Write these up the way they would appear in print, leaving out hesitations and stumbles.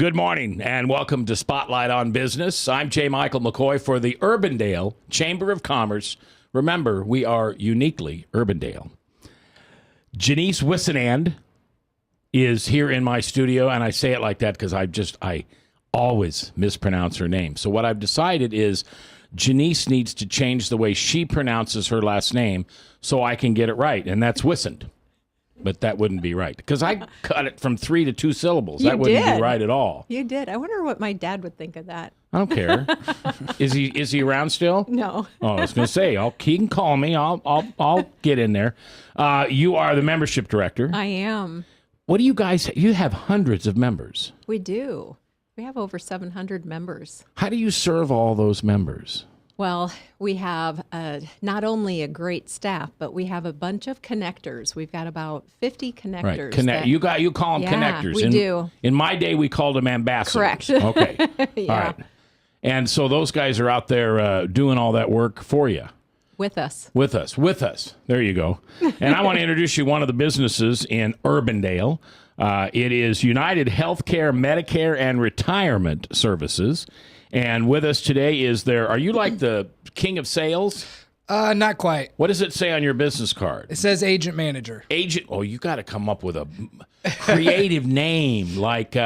Good morning and welcome to Spotlight on Business. I'm J. Michael McCoy for the Urbandale Chamber of Commerce. Remember, we are uniquely Urbandale. Janice Wissenand is here in my studio, and I say it like that because I always mispronounce her name. So what I've decided is Janice needs to change the way she pronounces her last name so I can get it right, and that's Wissend. But that wouldn't be right because I cut it from 3 to 2 syllables. That wouldn't be right at all. You did. I wonder what my dad would think of that. I don't care. Is he around still? No. Oh, I was going to say, he can call me. I'll get in there. You are the membership director. I am. What do you guys? You have hundreds of members. We do. We have over 700 members. How do you serve all those members? Well, we have not only a great staff, but we have a bunch of connectors. We've got about 50 connectors. Right. You call them connectors. We do. In my day, we called them ambassadors. Correct. Okay. Yeah. All right. And so those guys are out there doing all that work for you. With us. With us. There you go. And I want to introduce you to one of the businesses in Urbandale. It is United Healthcare, Medicare, and Retirement Services. And with us today is are you like the king of sales? Not quite. What does it say on your business card? It says agent manager. Agent. Oh, you got to come up with a creative name like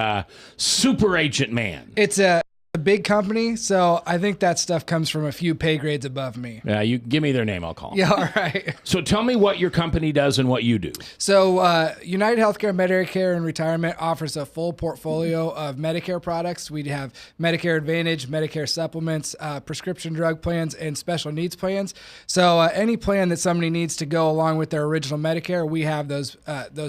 Super Agent Man. It's a big company, so I think that stuff comes from a few pay grades above me. Yeah, you give me their name, I'll call them. Yeah, all right. So tell me what your company does and what you do. So United Healthcare, Medicare, and Retirement offers a full portfolio of Medicare products. We have Medicare Advantage, Medicare supplements, prescription drug plans, and special needs plans. So any plan that somebody needs to go along with their original Medicare, we have those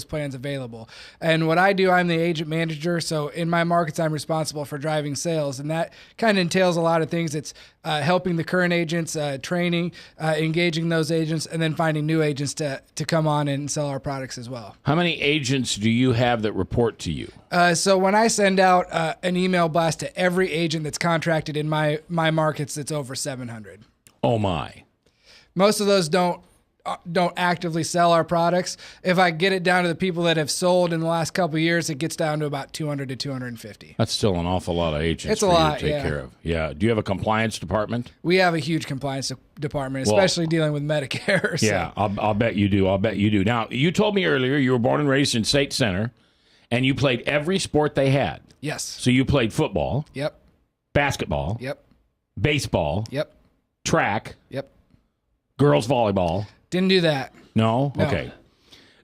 plans available. And what I do, I'm the agent manager. So in my markets, I'm responsible for driving sales, and that kind of entails a lot of things. It's helping the current agents, training, engaging those agents, and then finding new agents to come on and sell our products as well. How many agents do you have that report to you? So when I send out an email blast to every agent that's contracted in my markets, it's over 700. Oh, my. Most of those don't actively sell our products. If I get it down to the people that have sold in the last couple of years, it gets down to about 200 to 250. That's still an awful lot of agents It's for a you lot, to take yeah. care of. Yeah. Do you have a compliance department? We have a huge compliance department, especially dealing with Medicare. So. Yeah, I'll bet you do. Now, you told me earlier you were born and raised in State Center, and you played every sport they had. Yes. So you played football. Yep. Basketball. Yep. Baseball. Yep. Track. Yep. Girls volleyball. Didn't do that. No? Okay.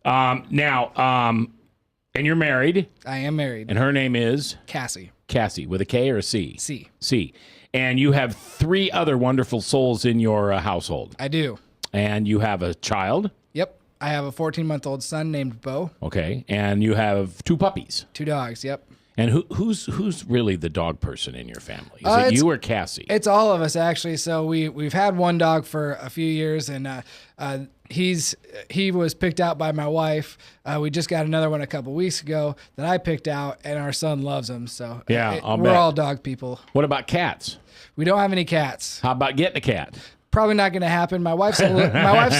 Now, and you're married. I am married. And her name is? Cassie. Cassie, with a K or a C? C. C. And you have 3 other wonderful souls in your household. I do. And you have a child? Yep. I have a 14-month-old son named Bo. Okay. And you have 2 puppies? 2 dogs, yep. And who's really the dog person in your family? Is it you or Cassie? It's all of us, actually. So we've had one dog for a few years, and he was picked out by my wife. We just got another one a couple weeks ago that I picked out, and our son loves him. So yeah, we're all dog people. What about cats? We don't have any cats. How about getting a cat? Probably not going to happen. My wife's a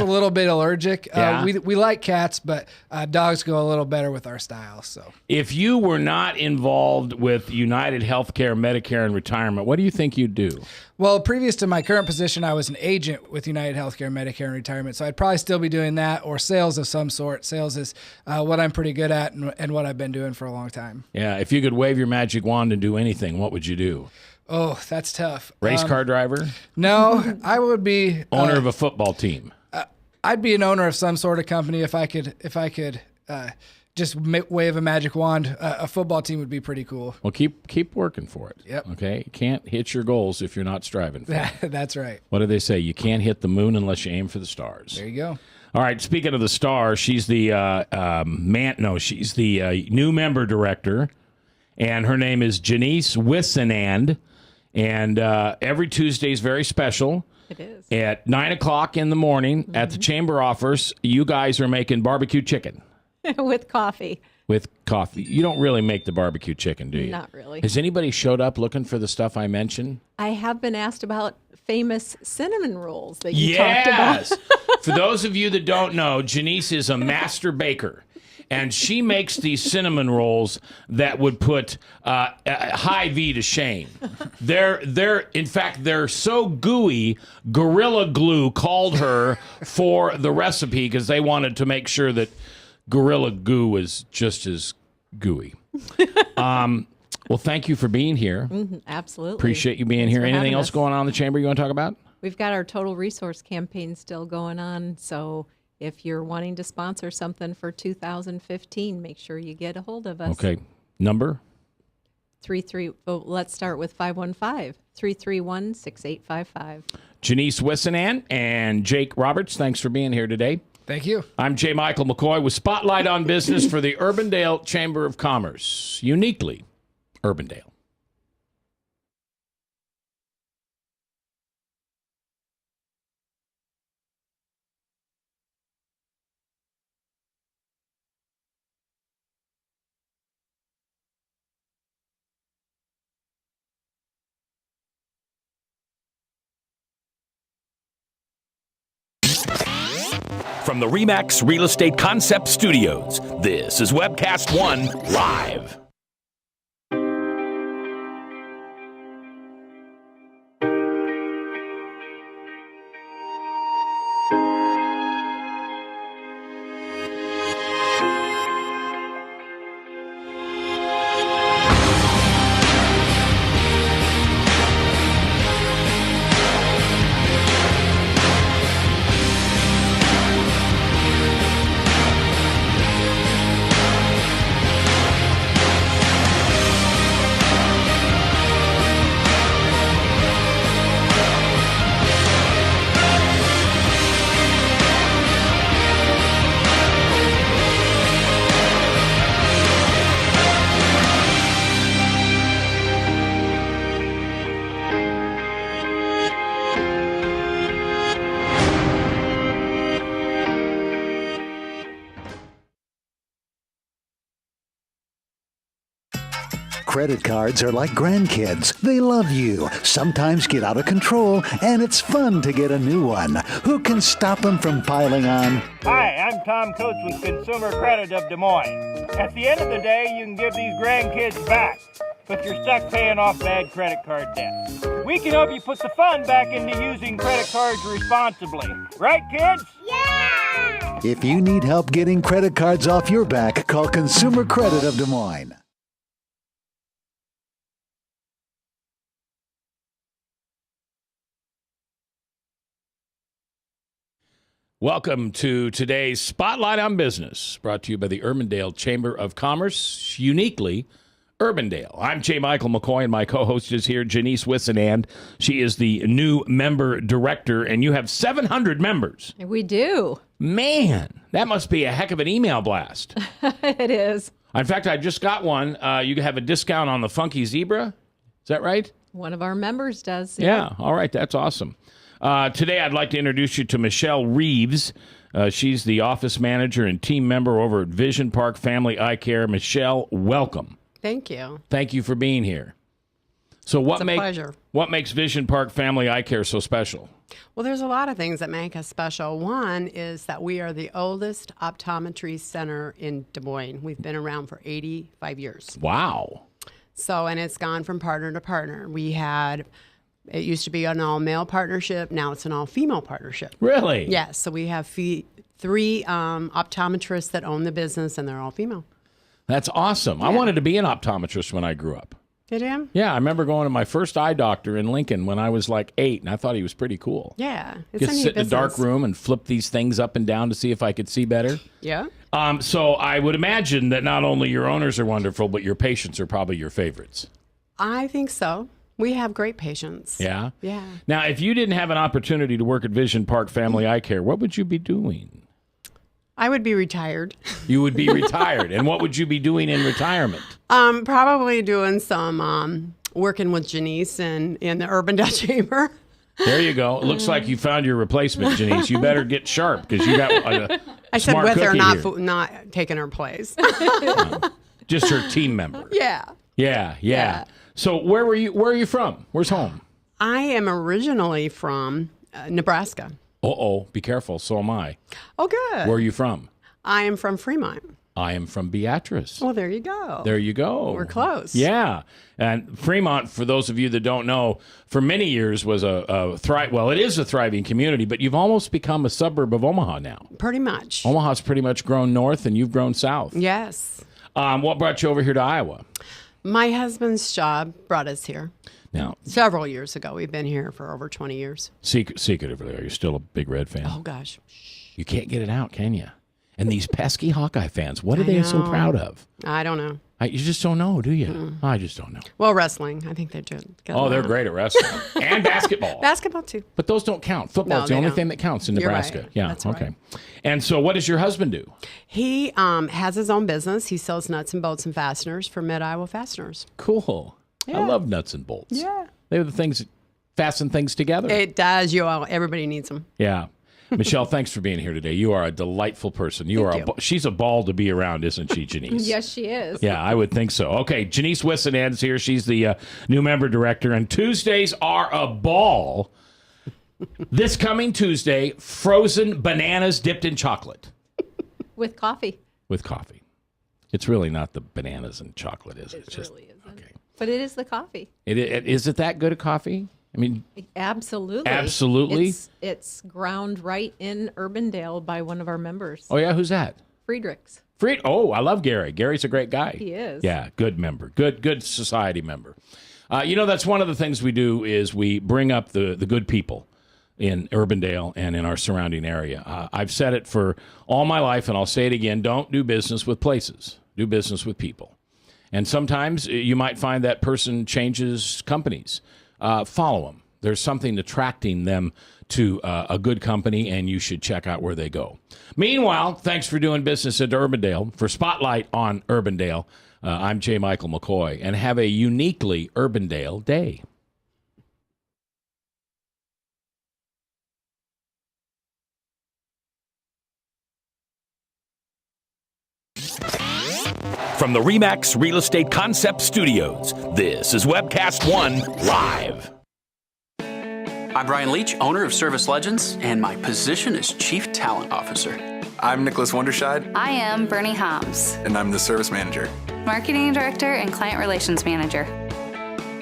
little bit allergic. Yeah. We like cats, but dogs go a little better with our style. So if you were not involved with United Healthcare, Medicare, and Retirement, what do you think you'd do? Well, previous to my current position, I was an agent with United Healthcare, Medicare, and Retirement. So I'd probably still be doing that or sales of some sort. Sales is what I'm pretty good at and what I've been doing for a long time. Yeah. If you could wave your magic wand and do anything, what would you do? Oh, that's tough. Race car driver? No, I would be Owner of a football team? I'd be an owner of some sort of company if I could just wave a magic wand. A football team would be pretty cool. Well, keep working for it. Yep. Okay. You can't hit your goals if you're not striving for it. That's right. What do they say? You can't hit the moon unless you aim for the stars. There you go. All right. Speaking of the stars, she's the she's the new member director, and her name is Janice Wissenand. And every Tuesday is very special. It is. At 9 o'clock in the morning at the chamber office, you guys are making barbecue chicken. With coffee. With coffee. You don't really make the barbecue chicken, do you? Not really. Has anybody showed up looking for the stuff I mentioned? I have been asked about famous cinnamon rolls that you talked about. For those of you that don't know, Janice is a master baker. and she makes these cinnamon rolls that would put Hy-Vee to shame. In fact, they're so gooey, Gorilla Glue called her for the recipe because they wanted to make sure that Gorilla Glue was just as gooey. Well, thank you for being here. Absolutely. Appreciate you being here. Anything else going on in the chamber you want to talk about? We've got our Total Resource campaign still going on. So if you're wanting to sponsor something for 2015, make sure you get a hold of us. Okay. Number? Let's start with 515-331-6855. Janice Wissanan and Jake Roberts, thanks for being here today. Thank you. I'm J. Michael McCoy with Spotlight on Business for the Urbandale Chamber of Commerce. Uniquely Urbandale. From the RE/MAX Real Estate Concept Studios, this is Webcast One Live. Credit cards are like grandkids. They love you, sometimes get out of control, and it's fun to get a new one. Who can stop them from piling on? Hi, I'm Tom Coates with Consumer Credit of Des Moines. At the end of the day, you can give these grandkids back, but you're stuck paying off bad credit card debt. We can help you put the fun back into using credit cards responsibly. Right, kids? Yeah! If you need help getting credit cards off your back, call Consumer Credit of Des Moines. Welcome to today's Spotlight on Business, brought to you by the Urbandale Chamber of Commerce, uniquely Urbandale. I'm J. Michael McCoy, and my co-host is here, Janice Wissanan. She is the new member director, and you have 700 members. We do. Man, that must be a heck of an email blast. It is. In fact, I just got one. You have a discount on the Funky Zebra. Is that right? One of our members does. Yeah. All right. That's awesome. Today, I'd like to introduce you to Michelle Reeves. She's the office manager and team member over at Vision Park Family Eye Care. Michelle, welcome. Thank you. Thank you for being here. So it's a pleasure. What makes Vision Park Family Eye Care so special? Well, there's a lot of things that make us special. One is that we are the oldest optometry center in Des Moines. We've been around for 85 years. Wow. So, and it's gone from partner to partner. It used to be an all-male partnership. Now it's an all-female partnership. Really? Yes. So we have three optometrists that own the business, and they're all female. That's awesome. Yeah. I wanted to be an optometrist when I grew up. Did you? Yeah, I remember going to my first eye doctor in Lincoln when I was like 8, and I thought he was pretty cool. Yeah. It's Just sit in a dark room and flip these things up and down to see if I could see better. Yeah. So I would imagine that not only your owners are wonderful, but your patients are probably your favorites. I think so. We have great patients. Yeah? Yeah. Now, if you didn't have an opportunity to work at Vision Park Family Eye Care, what would you be doing? I would be retired. You would be retired. And what would you be doing in retirement? Probably doing some working with Janice in the Urbandale Chamber. There you go. It looks like you found your replacement, Janice. You better get sharp because you got I said smart with her, cookie not taking her place. Just her team member. Yeah. So where are you from? Where's home? I am originally from Nebraska. Uh-oh, be careful. So am I. Oh, good. Where are you from? I am from Fremont. I am from Beatrice. Well, there you go. There you go. We're close. Yeah. And Fremont, for those of you that don't know, for many years was it is a thriving community, but you've almost become a suburb of Omaha now. Pretty much. Omaha's pretty much grown north and you've grown south. Yes. What brought you over here to Iowa? My husband's job brought us here. Now, Several years ago. We've been here for over 20 years. secretively, are you still a big Red fan? Oh, gosh. You can't get it out, can you? And these pesky Hawkeye fans, what are they so proud of? I don't know. You just don't know, do you? I just don't know. Well, wrestling. I think they're doing good. Oh, they're great at wrestling. And basketball. Basketball, too. But those don't count. Football's the they only don't. thing that counts in You're Nebraska. right. Yeah, That's okay. right. And so what does your husband do? He has his own business. He sells nuts and bolts and fasteners for Mid-Iowa Fasteners. Cool. I Yeah. love nuts and bolts. Yeah. They're the things that fasten things together. It does. Everybody needs them. Yeah. Michelle, thanks for being here today. You are a delightful person. She's a ball to be around, isn't she, Janice? Yes, she is. Yeah, I would think so. Okay, Janice Wissenand's here. She's the new member director, and Tuesdays are a ball. This coming Tuesday, frozen bananas dipped in chocolate. With coffee. With coffee. It's really not the bananas and chocolate, is it? It really isn't. Okay. But it is the coffee. Is it that good a coffee? I mean, Absolutely. Absolutely? It's ground right in Urbandale by one of our members, oh yeah, who's that? Friedrichs. Oh, I love Gary. Gary's a great guy. He is. Yeah, good member. Good society member. That's one of the things we do is we bring up the good people in Urbandale and in our surrounding area. I've said it for all my life, and I'll say it again. Don't do business with places. Do business with people. And sometimes you might find that person changes companies. Follow them. There's something attracting them to a good company, and you should check out where they go. Meanwhile, thanks for doing business at Urbandale. For Spotlight on Urbandale, I'm J. Michael McCoy, and have a uniquely Urbandale day. From the RE/MAX Real Estate Concept Studios, this is Webcast One Live. I'm Brian Leach, owner of Service Legends, and my position is Chief Talent Officer. I'm Nicholas Wonderscheid, I am Bernie Homs, and I'm the Service Manager. Marketing Director and Client Relations Manager.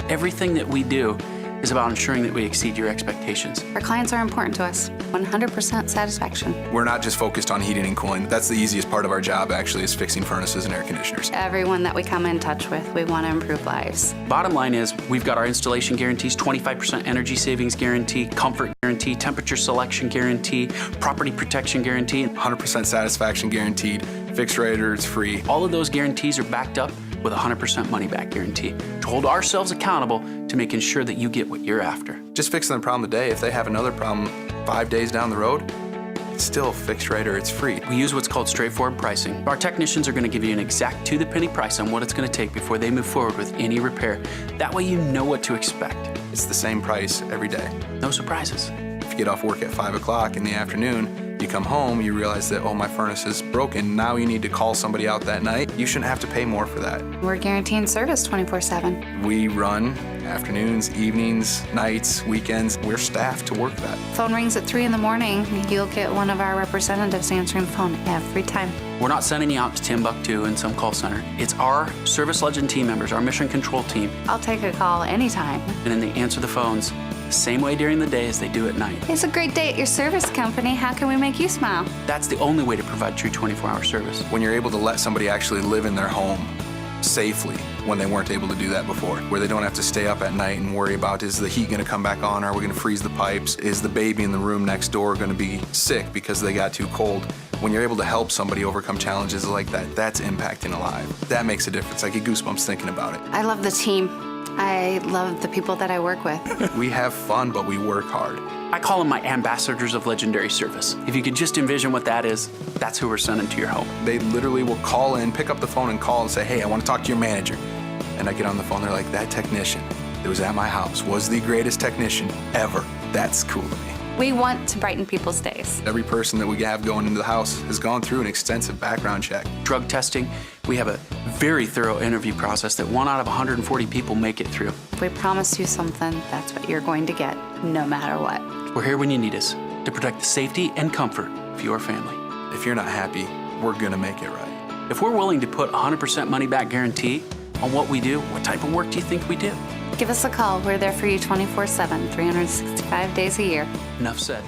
Everything that we do is about ensuring that we exceed your expectations. Our clients are important to us. 100% satisfaction. We're not just focused on heating and cooling. That's the easiest part of our job, actually, is fixing furnaces and air conditioners. Everyone that we come in touch with, we want to improve lives. Bottom line is, we've got our installation guarantees, 25% energy savings guarantee, comfort guarantee, temperature selection guarantee, property protection guarantee. 100% satisfaction guaranteed. Fixed rate or it's free. All of those guarantees are backed up with a 100% money-back guarantee to hold ourselves accountable to making sure that you get what you're after. Just fixing the problem today. If they have another problem 5 days down the road, it's still fixed rate or it's free. We use what's called straightforward pricing. Our technicians are going to give you an exact to-the-penny price on what it's going to take before they move forward with any repair. That way you know what to expect. It's the same price every day. No surprises. If you get off work at 5 o'clock in the afternoon, you come home, you realize that, oh, my furnace is broken. Now you need to call somebody out that night. You shouldn't have to pay more for that. We're guaranteeing service 24/7. We run afternoons, evenings, nights, weekends. We're staffed to work that. Phone rings at 3 in the morning. You'll get one of our representatives answering the phone every time. We're not sending you out to Timbuktu in some call center. It's our Service Legend team members, our mission control team, I'll take a call anytime. and then they answer the phones the same way during the day as they do at night. It's a great day at your service company. How can we make you smile? That's the only way to provide true 24-hour service. When you're able to let somebody actually live in their home safely when they weren't able to do that before, where they don't have to stay up at night and worry about, is the heat going to come back on? Are we going to freeze the pipes? Is the baby in the room next door going to be sick because they got too cold? When you're able to help somebody overcome challenges like that, that's impacting a life. That makes a difference. I get goosebumps thinking about it. I love the team. I love the people that I work with. We have fun, but we work hard. I call them my ambassadors of legendary service. If you could just envision what that is, that's who we're sending to your home. They literally will call in, pick up the phone and call and say, hey, I want to talk to your manager. And I get on the phone, they're like, that technician that was at my house was the greatest technician ever. That's cool to me. We want to brighten people's days. Every person that we have going into the house has gone through an extensive background check. Drug testing, we have a very thorough interview process that 1 out of 140 people make it through. If we promise you something, that's what you're going to get, no matter what. We're here when you need us to protect the safety and comfort of your family. If you're not happy, we're gonna make it right. If we're willing to put 100% money back guarantee on what we do, what type of work do you think we do? Give us a call. We're there for you 24/7, 365 days a year. Enough said.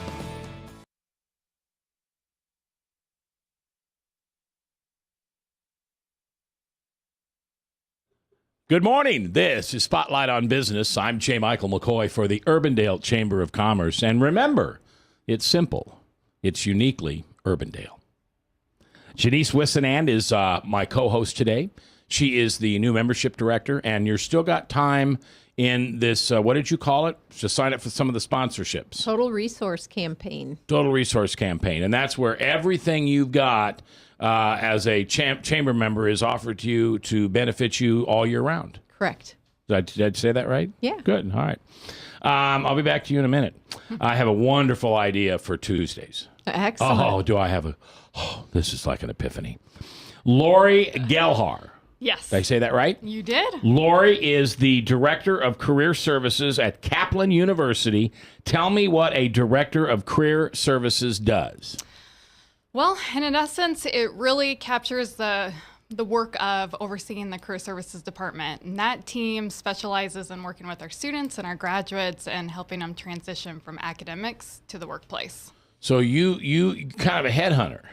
Good morning. This is Spotlight on Business. I'm J. Michael McCoy for the Urbandale Chamber of Commerce. And remember, it's simple. It's uniquely Urbandale. Janice Wissenand is my co-host today. She is the new membership director, and you're still got time in this, what did you call it? To sign up for some of the sponsorships. Total Resource Campaign. Total Resource Campaign. And that's where everything you've got as a chamber member is offered to you to benefit you all year round. Correct. Did I say that right? Yeah. Good. All right. I'll be back to you in a minute. I have a wonderful idea for Tuesdays. Excellent. Oh, do I have a... Oh, this is like an epiphany. Lori Gelhar. Yes. Did I say that right? You did. Lori is the Director of Career Services at Kaplan University. Tell me what a Director of Career Services does. Well, and in essence, it really captures the work of overseeing the Career Services Department. And that team specializes in working with our students and our graduates and helping them transition from academics to the workplace. So you kind of a headhunter.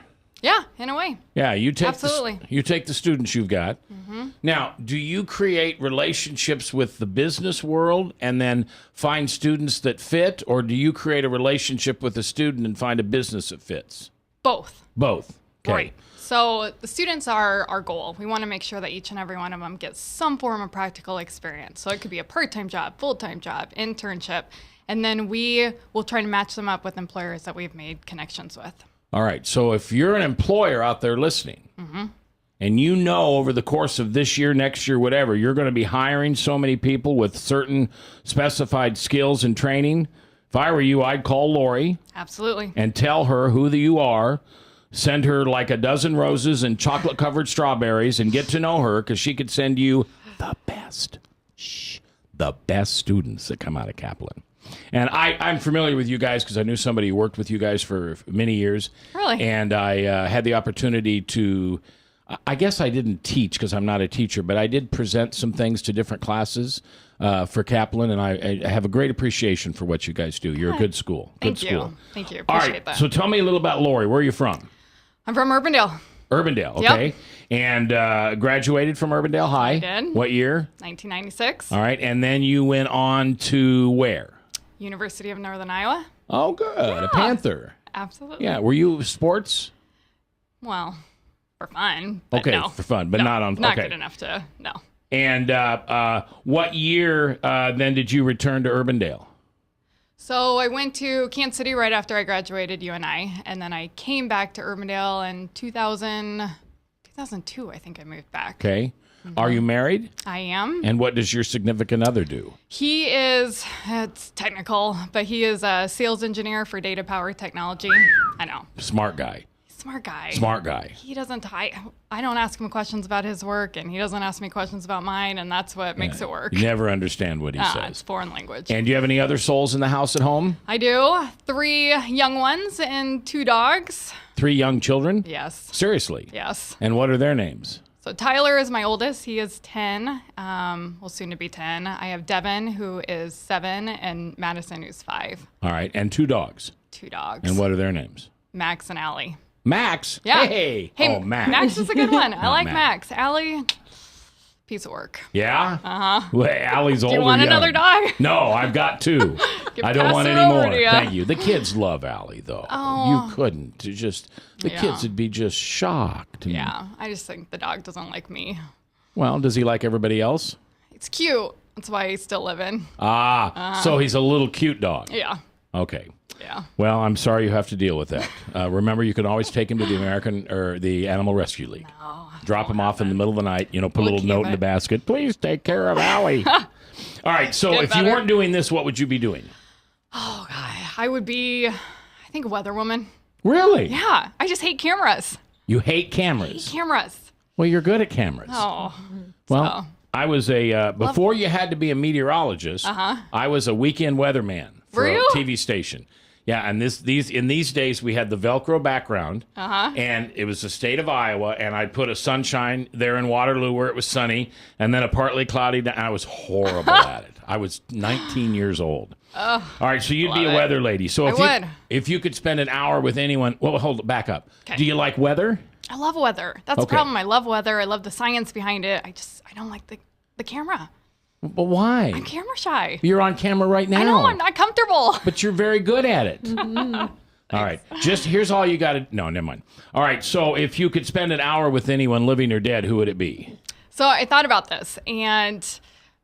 Yeah, in a way. Yeah, you take Absolutely. You take the students you've got. Mm-hmm. Now, do you create relationships with the business world and then find students that fit, or do you create a relationship with a student and find a business that fits? Both. Both. Okay. Right. So the students are our goal. We want to make sure that each and every one of them gets some form of practical experience. So it could be a part-time job, full-time job, internship, and then we will try to match them up with employers that we've made connections with. All right. So if you're an employer out there listening, and you know over the course of this year, next year, whatever, you're going to be hiring so many people with certain specified skills and training, if I were you, I'd call Lori. Absolutely. And tell her who you are. Send her like a dozen roses and chocolate-covered strawberries and get to know her, because she could send you the best students that come out of Kaplan. And I'm familiar with you guys because I knew somebody who worked with you guys for many years. Really? And I had the opportunity to, I guess I didn't teach because I'm not a teacher, but I did present some things to different classes for Kaplan, and I have a great appreciation for what you guys do. You're a good school. Thank Good you. school. Thank you. All Appreciate right, that. so tell me a little about Lori. Where are you from? I'm from Urbandale. Urbandale, okay. Yep. And graduated from Urbandale High. I did. What year? 1996. All right, and then you went on to where? University of Northern Iowa. Oh, good. A Panther. Absolutely. Yeah, were you sports? Well, for fun. But Okay, no. for fun, but No, not on... Not okay. good enough to, no. And what year then did you return to Urbandale? So I went to Kansas City right after I graduated UNI, and then I came back to Urbandale in 2002, I think I moved back. Okay. Are you married? I am. And what does your significant other do? He is, it's technical, but he is a sales engineer for data power technology. I know. Smart guy. Smart guy. Smart guy. He doesn't, I don't ask him questions about his work, and he doesn't ask me questions about mine, and that's what makes it work. You never understand what he It's says. foreign language. And do you have any other souls in the house at home? I do. 3 young ones and 2 dogs. 3 young children? Yes. Seriously? Yes. And what are their names? So Tyler is my oldest. He is 10, well, soon to be 10. I have Devin, who is 7, and Madison, who's 5. All right. And 2 dogs? 2 dogs. And what are their names? Max and Allie. Max? Yeah. Hey. Hey, Oh, Max. Max is a good one. I Oh, like Max. Max. Allie, piece of work. Yeah? Uh-huh. Well, Allie's older. Do you want young. another dog? No, I've got 2. I don't pass want her any over more. to ya. Thank you. The kids love Allie, though. Oh. You couldn't. The Yeah. kids would be just shocked. And- Yeah, I just think the dog doesn't like me. Well, does he like everybody else? It's cute. That's why he's still living. So he's a little cute dog. Yeah. Okay. Yeah. Well, I'm sorry you have to deal with that. Remember, you can always take him to the American or the Animal Rescue League. No, Drop him off in the middle of the night. Put a We'll little keep note in it. the basket. Please take care of Allie. All right. So Get if you better. weren't doing this, what would you be doing? Oh, God. I would be, I think, a weather woman. Really? Yeah. I just hate cameras. You hate cameras. Cameras. Well, you're good at cameras. Oh. Well, I was before you had to be a meteorologist, I was a weekend weatherman for Were a you? TV station. Yeah, and these days we had the Velcro background, Uh-huh. and it was the state of Iowa, and I'd put a sunshine there in Waterloo where it was sunny, and then a partly cloudy day. I was horrible at it. I was 19 years old. All right, so you'd be a weather lady. So if you could spend an hour with anyone, well, hold it, back up. Okay. Do you like weather? I love weather. That's the problem. I love weather. I love the science behind it. I don't like the camera. But why? I'm camera shy. You're on camera right now. I know, I'm not comfortable. But you're very good at it. All right. Here's all you got to... No, never mind. All right. So if you could spend an hour with anyone, living or dead, who would it be? So I thought about this, and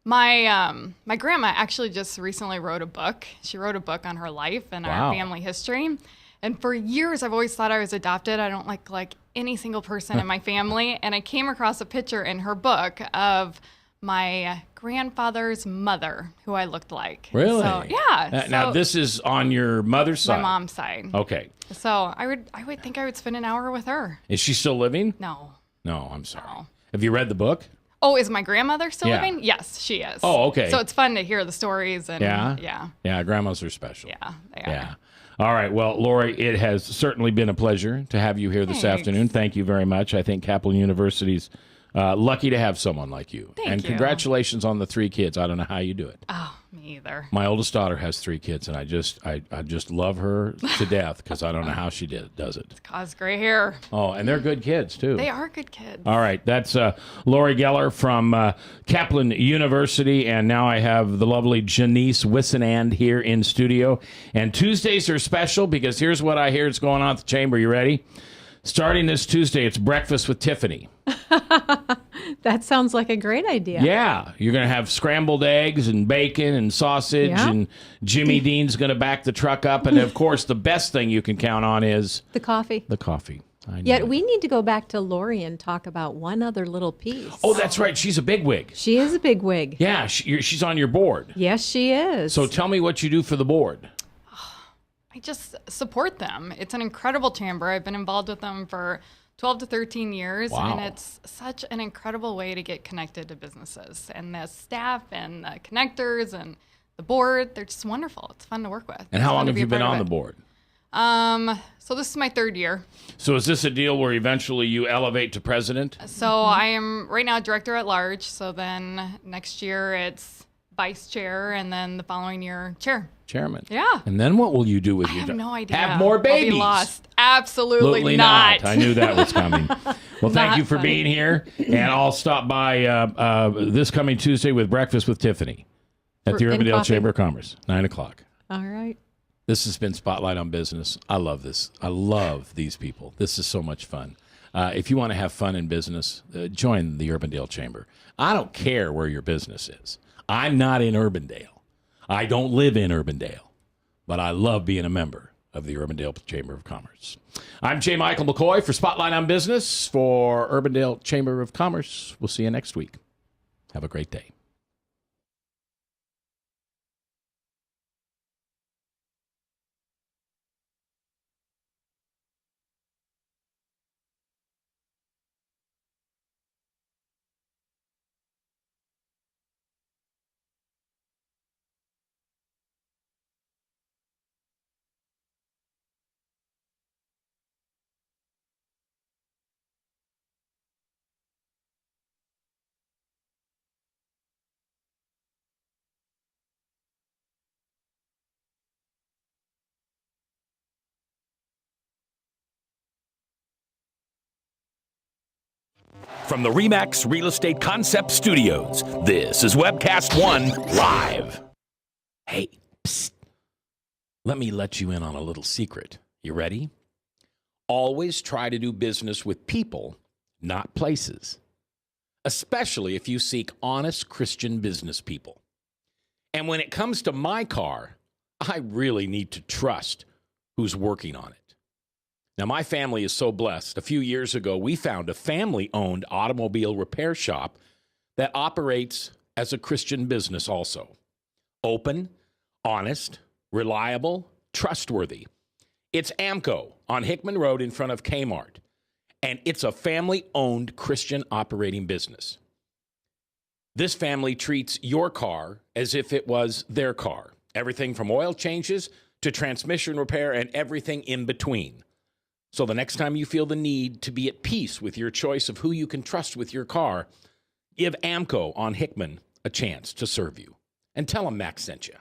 my grandma actually just recently wrote a book. She wrote a book on her life and our family history. And for years, I've always thought I was adopted. I don't like any single person in my family. And I came across a picture in her book of my grandfather's mother, who I looked like. Really? So, yeah. Now, this is on your mother's side? My mom's side. Okay. So I would think I would spend an hour with her. Is she still living? No. No, I'm sorry. No. Have you read the book? Oh, is my grandmother still living? Yes, she is. Oh, okay. So it's fun to hear the stories. And Yeah? Yeah, grandmas are special. Yeah, they are. Yeah. All right. Well, Lori, it has certainly been a pleasure to have you here this afternoon. Thank you very much. I think Kaplan University's lucky to have someone like you. Thank you. Congratulations on the 3 kids. I don't know how you do it. Oh, me either. My oldest daughter has 3 kids, and I just love her to death because I don't know how she does it. Caused gray hair. Oh, and they're good kids, too. They are good kids. All right. That's Lori Geller from Kaplan University. And now I have the lovely Janice Wissenand here in studio. And Tuesdays are special because here's what I hear is going on at the Chamber. You ready? Starting this Tuesday, it's Breakfast with Tiffany. That sounds like a great idea. Yeah. You're going to have scrambled eggs and bacon and sausage. Yeah. And Jimmy Dean's going to back the truck up. And, of course, the best thing you can count on is... The coffee. The coffee. Yet we need to go back to Lori and talk about one other little piece. Oh, that's right. She's a bigwig. She is a bigwig. Yeah, she's on your board. Yes, she is. So tell me what you do for the board. I just support them. It's an incredible chamber. I've been involved with them for 12 to 13 years, and it's such an incredible way to get connected to businesses. And the staff and the connectors and the board, they're just wonderful. It's fun to work with. And how long have you been on the board? So this is my 3rd year. So is this a deal where eventually you elevate to president? So I am right now director at large. So then next year it's vice chair, and then the following year chairman. Yeah. And then what will you do with I your have no idea. Have more babies? I'll be lost. Absolutely not. I knew that was coming. Well, thank you for being here, and I'll stop by this coming Tuesday with Breakfast with Tiffany at the Urbandale Chamber of Commerce, 9 o'clock. All right. This has been Spotlight on Business. I love this. I love these people. This is so much fun. If you want to have fun in business, join the Urbandale Chamber. I don't care where your business is. I'm not in Urbandale. I don't live in Urbandale, but I love being a member of the Urbandale Chamber of Commerce. I'm J. Michael McCoy for Spotlight on Business for Urbandale Chamber of Commerce. We'll see you next week. Have a great day. From the RE/MAX Real Estate Concept Studios, this is Webcast One Live. Hey, psst. Let me let you in on a little secret. You ready? Always try to do business with people, not places. Especially if you seek honest Christian business people. And when it comes to my car, I really need to trust who's working on it. Now, my family is so blessed. A few years ago, we found a family-owned automobile repair shop that operates as a Christian business also. Open, honest, reliable, trustworthy. It's Amco on Hickman Road in front of Kmart, and it's a family-owned Christian operating business. This family treats your car as if it was their car. Everything from oil changes to transmission repair and everything in between. So the next time you feel the need to be at peace with your choice of who you can trust with your car, give Amco on Hickman a chance to serve you. And tell them Max sent you.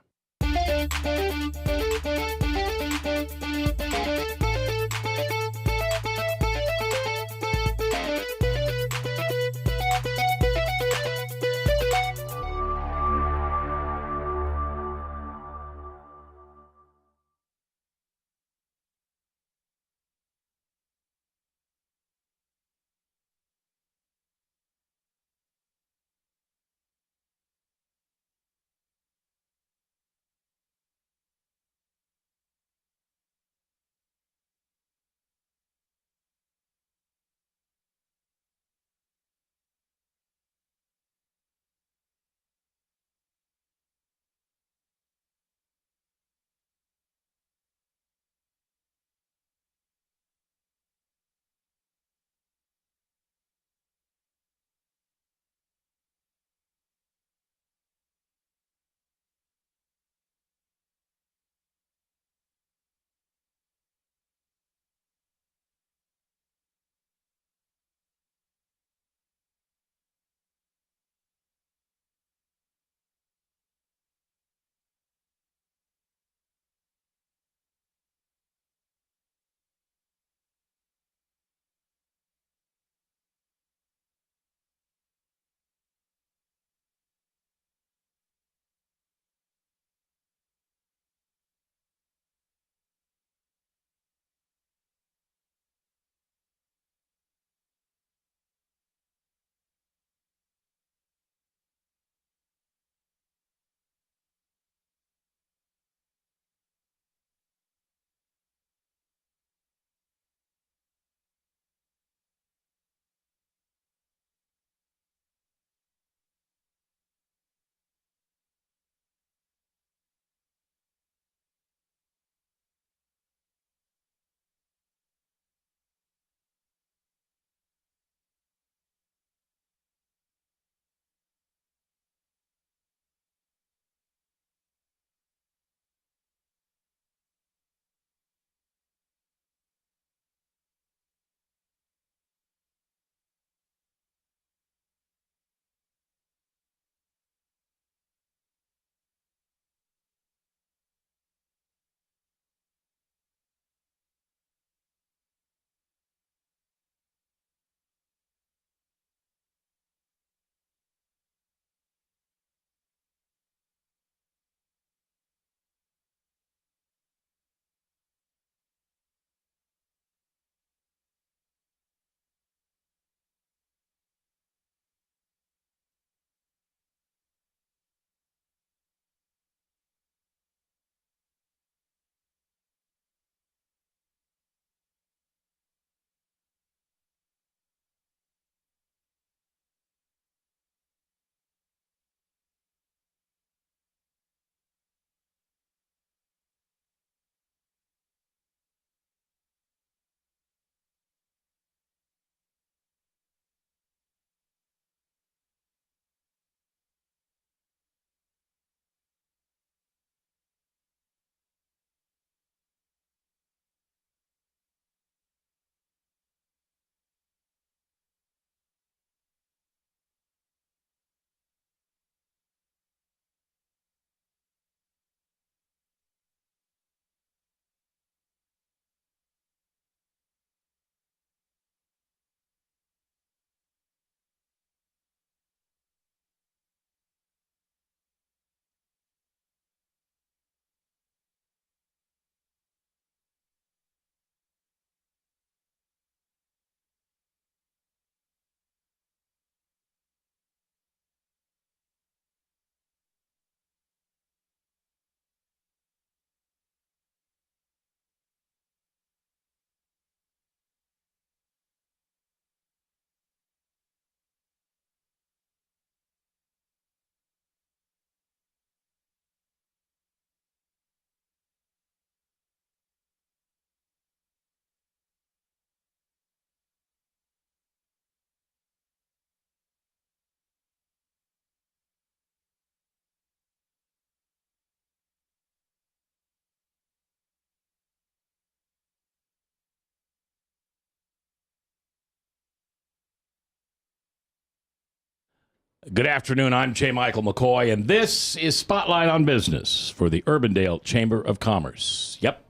Good afternoon. I'm J. Michael McCoy, and this is Spotlight on Business for the Urbandale Chamber of Commerce. Yep,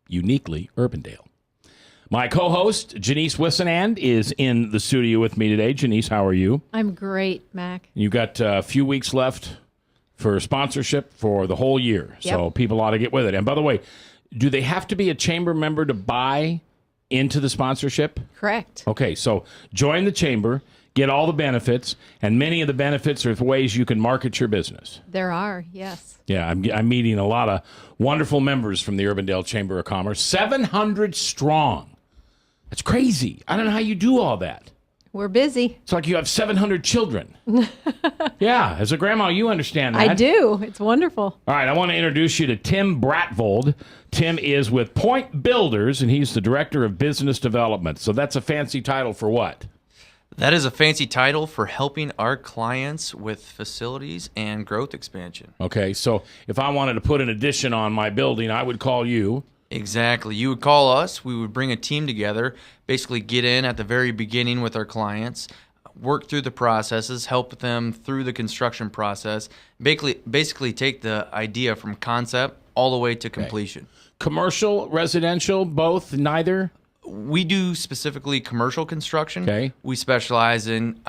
uniquely Urbandale. My co-host, Janice Wissenand, is in the studio with me today. Janice, how are you? I'm great, Mac. You've got a few weeks left for sponsorship for the whole year, so Yep. people ought to get with it. And by the way, do they have to be a chamber member to buy into the sponsorship? Correct. Okay, so join the chamber, get all the benefits, and many of the benefits are ways you can market your business. There are, yes. Yeah, I'm meeting a lot of wonderful members from the Urbandale Chamber of Commerce, 700 strong. That's crazy. I don't know how you do all that. We're busy. It's like you have 700 children. Yeah, as a grandma, you understand that. I do. It's wonderful. All right, I want to introduce you to Tim Bratvold. Tim is with Point Builders, and he's the Director of Business Development. So that's a fancy title for what? That is a fancy title for helping our clients with facilities and growth expansion. Okay, so if I wanted to put an addition on my building, I would call you. Exactly. You would call us. We would bring a team together, basically get in at the very beginning with our clients, work through the processes, help them through the construction process, basically take the idea from concept all the way to completion. Commercial, residential, both, neither? We do specifically commercial construction. Okay. We specialize in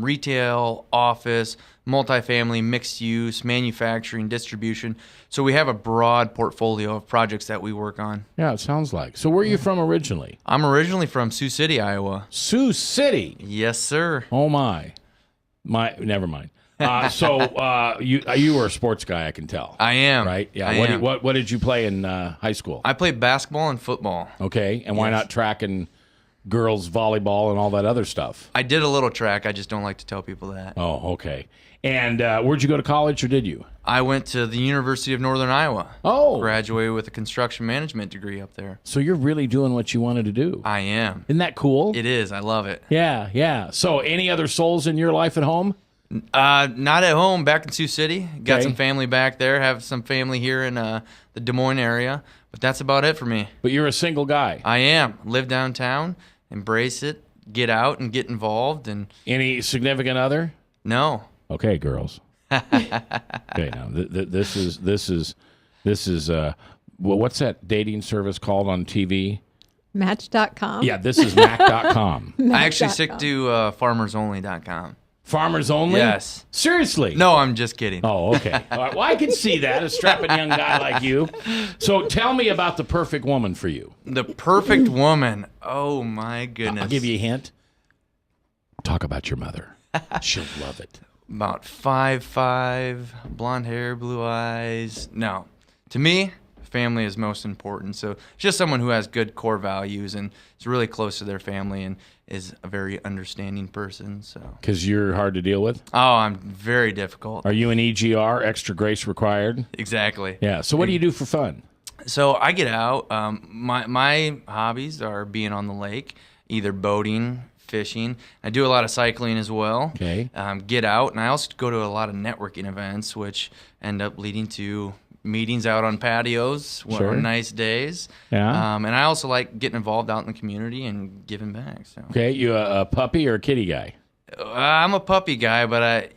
retail, office, multifamily, mixed use, manufacturing, distribution. So we have a broad portfolio of projects that we work on. Yeah, it sounds like. So where are you from originally? I'm originally from Sioux City, Iowa. Sioux City? Yes, sir. Oh, my. Never mind. You were a sports guy, I can tell. I am. Right? Yeah. I am. What did you play in high school? I played basketball and football. Okay. And why Yes. not track and girls volleyball and all that other stuff? I did a little track. I just don't like to tell people that. Oh, okay. And where'd you go to college, or did you? I went to the University of Northern Iowa. Oh. Graduated with a construction management degree up there. So you're really doing what you wanted to do. I am. Isn't that cool? It is. I love it. Yeah, yeah. So any other souls in your life at home? Not at home. Back in Sioux City. Got Okay. some family back there. Have some family here in the Des Moines area. But that's about it for me. But you're a single guy. I am. Live downtown. Embrace it. Get out and get involved. And Any significant other? no. Okay, girls. Okay, now this is what's that dating service called on TV? Match.com. Yeah, this is Mac.com. I actually stick to farmersonly.com. Farmers only? Yes. Seriously? No, I'm just kidding. Oh, okay. All right. Well, I can see that, a strapping young guy like you. So tell me about the perfect woman for you. The perfect woman. Oh, my goodness. I'll give you a hint. Talk about your mother. She'll love it. About 5'5", blonde hair, blue eyes. No. To me, family is most important. So just someone who has good core values and is really close to their family and is a very understanding person. So. Because you're hard to deal with? Oh, I'm very difficult. Are you an EGR, extra grace required? Exactly. Yeah. So what do you do for fun? So I get out. My hobbies are being on the lake, either boating, fishing. I do a lot of cycling as well. Okay. Get out, and I also go to a lot of networking events, which end up leading to meetings out on patios Sure. on nice days. Yeah. And I also like getting involved out in the community and giving back. So Okay. You a puppy or a kitty guy? I'm a puppy guy, but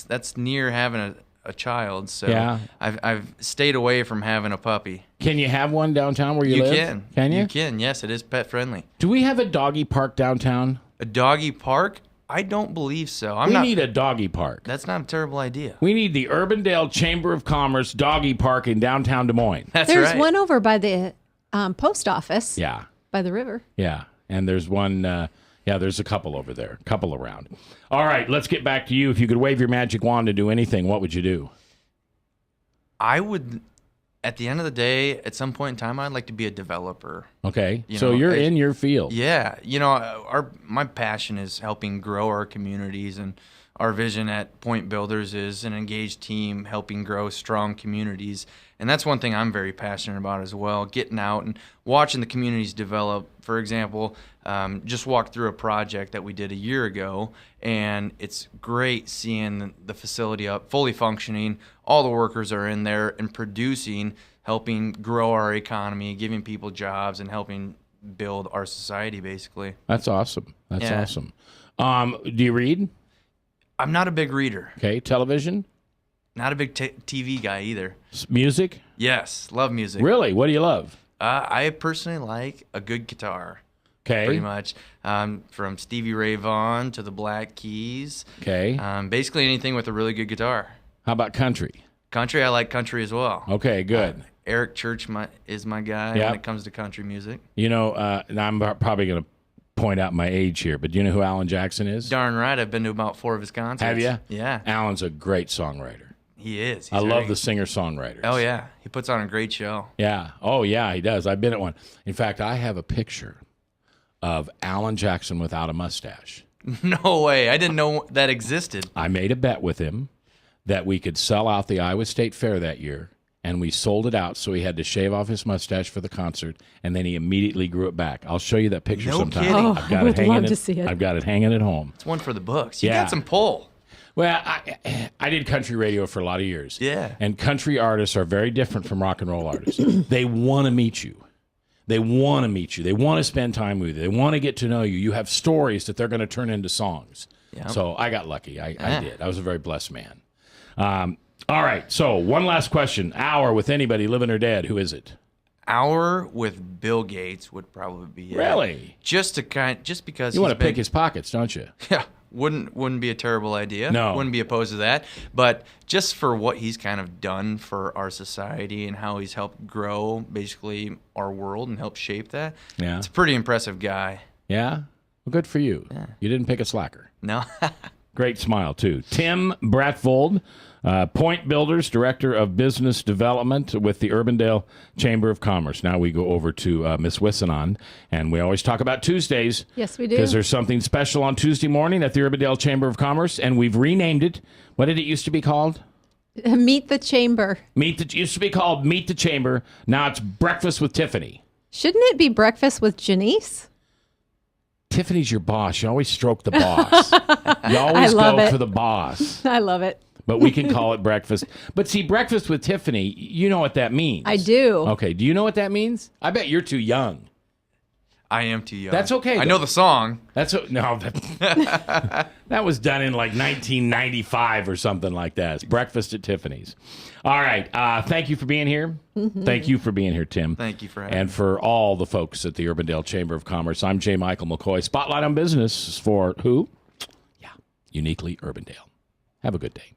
that's near having a child. So Yeah. I've stayed away from having a puppy. Can you have one downtown where you You live? can. Can you? You can. Yes, it is pet friendly. Do we have a doggy park downtown? A doggy park? I don't believe so. We need a doggy park. That's not a terrible idea. We need the Urbandale Chamber of Commerce doggy park in downtown Des Moines. That's There's right. one over by the post office. Yeah. By the river. Yeah. And there's one, there's a couple over there, a couple around. All right, let's get back to you. If you could wave your magic wand to do anything, what would you do? I would, at the end of the day, at some point in time, I'd like to be a developer. Okay. You So know, you're in your field. Yeah. My passion is helping grow our communities, and our vision at Point Builders is an engaged team helping grow strong communities. And that's one thing I'm very passionate about as well, getting out and watching the communities develop. For example, just walked through a project that we did a year ago, and it's great seeing the facility up, fully functioning. All the workers are in there and producing, helping grow our economy, giving people jobs, and helping build our society, basically. That's awesome. That's Yeah. awesome. Do you read? I'm not a big reader. Okay, television? Not a big TV guy either. Music? Yes, love music. Really? What do you love? I personally like a good guitar. Okay. Pretty much. From Stevie Ray Vaughan to the Black Keys. Okay. Basically anything with a really good guitar. How about country? Country, I like country as well. Okay, good. Eric Church is my guy when it comes to country music. You know, and I'm probably going to point out my age here, but do you know who Alan Jackson is? Darn right. I've been to about 4 of his concerts. Have you? Yeah. Alan's a great songwriter. He is. I love the singer-songwriters. Oh, yeah. He puts on a great show. Yeah. Oh, yeah, he does. I've been at one. In fact, I have a picture of Alan Jackson without a mustache. No way. I didn't know that existed. I made a bet with him that we could sell out the Iowa State Fair that year, and we sold it out, so he had to shave off his mustache for the concert, and then he immediately grew it back. I'll show you that picture No sometime. kidding. Oh, I've got I would hanging love to see it. I've got it hanging at home. It's one for the books. You Yeah. got some pull. Well, I did country radio for a lot of years. Yeah. And country artists are very different from rock and roll artists. They want to meet you. They want to meet you. They want to spend time with you. They want to get to know you. You have stories that they're going to turn into songs. Yep. So I got lucky. I did. I was a very blessed man. All right. So one last question. Hour with anybody, living or dead. Who is it? Hour with Bill Gates would probably be it. Really? Just because You want to pick his pockets, don't you? Yeah. Wouldn't be a terrible idea. No. Wouldn't be opposed to that. But just for what he's kind of done for our society and how he's helped grow basically our world and help shape that. Yeah. It's a pretty impressive guy. Yeah? Well, good for you. Yeah. You didn't pick a slacker. No. Great smile, too. Tim Bratvold, Point Builders, Director of Business Development with the Urbandale Chamber of Commerce. Now we go over to Miss Wissanon, and we always talk about Tuesdays. Yes, we do. Because there's something special on Tuesday morning at the Urbandale Chamber of Commerce, and we've renamed it. What did it used to be called? Meet the Chamber. It used to be called Meet the Chamber. Now it's Breakfast with Tiffany. Shouldn't it be Breakfast with Janice? Tiffany's your boss. You always stroke the boss. You always go for the boss. I love it. But we can call it breakfast. But see, Breakfast with Tiffany, you know what that means. I do. Okay. Do you know what that means? I bet you're too young. I am too young. That's okay. I know the song. That was done in like 1995 or something like that. It's Breakfast at Tiffany's. All right. Thank you for being here. Mm-hmm. Thank you for being here, Tim. Thank you for having me. And for all the folks at the Urbandale Chamber of Commerce, I'm J. Michael McCoy. Spotlight on Business for who? Yeah, uniquely Urbandale. Have a good day.